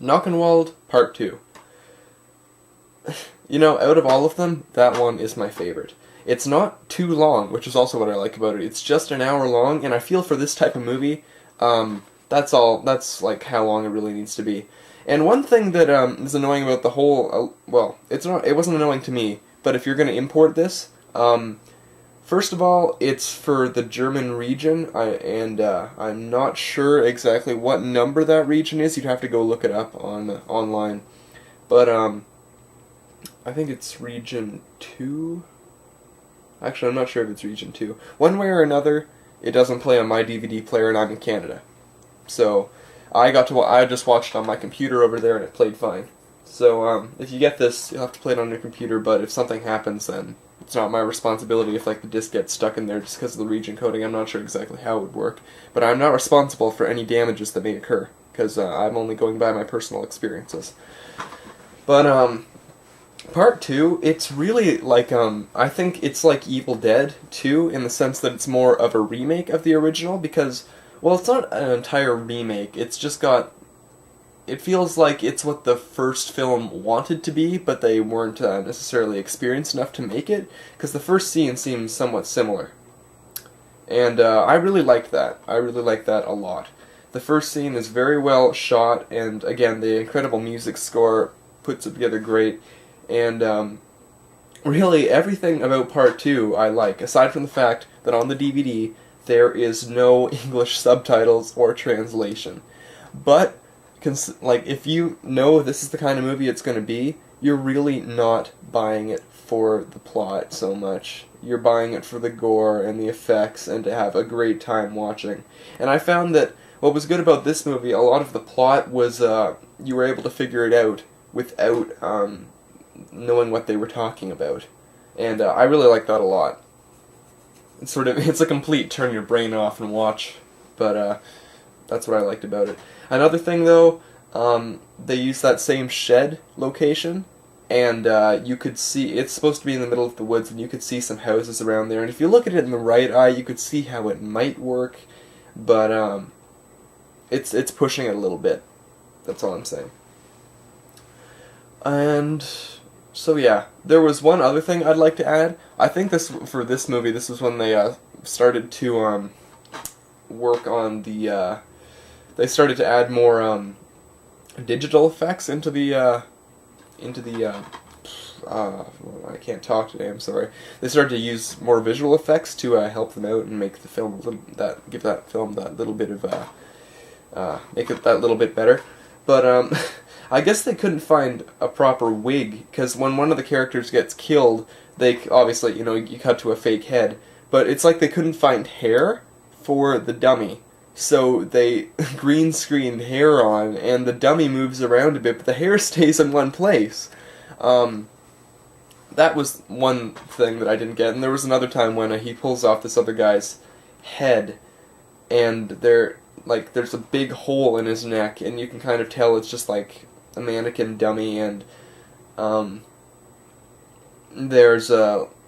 Knochenwald Part 2. You know, out of all of them, that one is my favorite. It's not too long, which is also what I like about it. It's just an hour long, and I feel for this type of movie, that's like how long it really needs to be. And one thing that is annoying about the whole, well, it wasn't annoying to me, but if you're going to import this, first of all, it's for the German region, I'm not sure exactly what number that region is. You'd have to go look it up online. But I think it's region 2. Actually, I'm not sure if it's region 2. One way or another, it doesn't play on my DVD player, and I'm in Canada. So I just watched on my computer over there, and it played fine. So if you get this, you'll have to play it on your computer. But if something happens, then it's not my responsibility if like the disc gets stuck in there just because of the region coding. I'm not sure exactly how it would work, but I'm not responsible for any damages that may occur because I'm only going by my personal experiences. But Part 2, it's really like, I think it's like Evil Dead 2 in the sense that it's more of a remake of the original because, well, it's not an entire remake, it's just got, it feels like it's what the first film wanted to be, but they weren't necessarily experienced enough to make it, because the first scene seems somewhat similar. And I really liked that. I really liked that a lot. The first scene is very well shot, and again, the incredible music score puts it together great. And really, everything about Part 2 I like, aside from the fact that on the DVD there is no English subtitles or translation. But, like, if you know this is the kind of movie it's going to be, you're really not buying it for the plot so much. You're buying it for the gore and the effects and to have a great time watching. And I found that what was good about this movie, a lot of the plot was you were able to figure it out without knowing what they were talking about, and I really like that a lot. It's a complete turn your brain off and watch, but that's what I liked about it. Another thing though, they used that same shed location, and you could see, it's supposed to be in the middle of the woods, and you could see some houses around there, and if you look at it in the right eye, you could see how it might work, but it's pushing it a little bit. That's all I'm saying. And so yeah, there was one other thing I'd like to add. I think for this movie, this was when they started to work on the. They started to add more digital effects into the. I can't talk today. I'm sorry. They started to use more visual effects to help them out and make the film give that film that little bit of make it that little bit better. But I guess they couldn't find a proper wig, because when one of the characters gets killed, they obviously, you cut to a fake head, but it's like they couldn't find hair for the dummy, so they green screened hair on, and the dummy moves around a bit, but the hair stays in one place. That was one thing that I didn't get, and there was another time when he pulls off this other guy's head, and there's a big hole in his neck, and you can kind of tell it's just like a mannequin dummy, and there's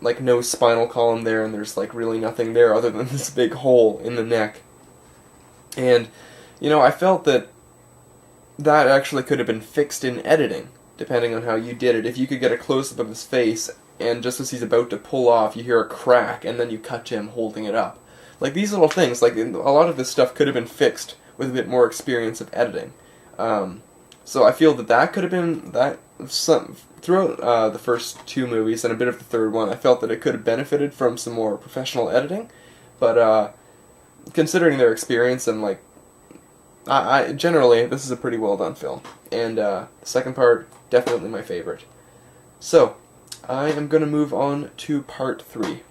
like no spinal column there, and there's like really nothing there other than this big hole in the neck. And I felt that actually could have been fixed in editing, depending on how you did it. If you could get a close-up of his face, and just as he's about to pull off, you hear a crack, and then you cut to him holding it up. Like, these little things, like, a lot of this stuff could have been fixed with a bit more experience of editing. So I feel that could have been, throughout the first two movies, and a bit of the third one, I felt that it could have benefited from some more professional editing, but considering their experience, and, like, generally, this is a pretty well done film. And the second part, definitely my favorite. So, I am going to move on to part 3.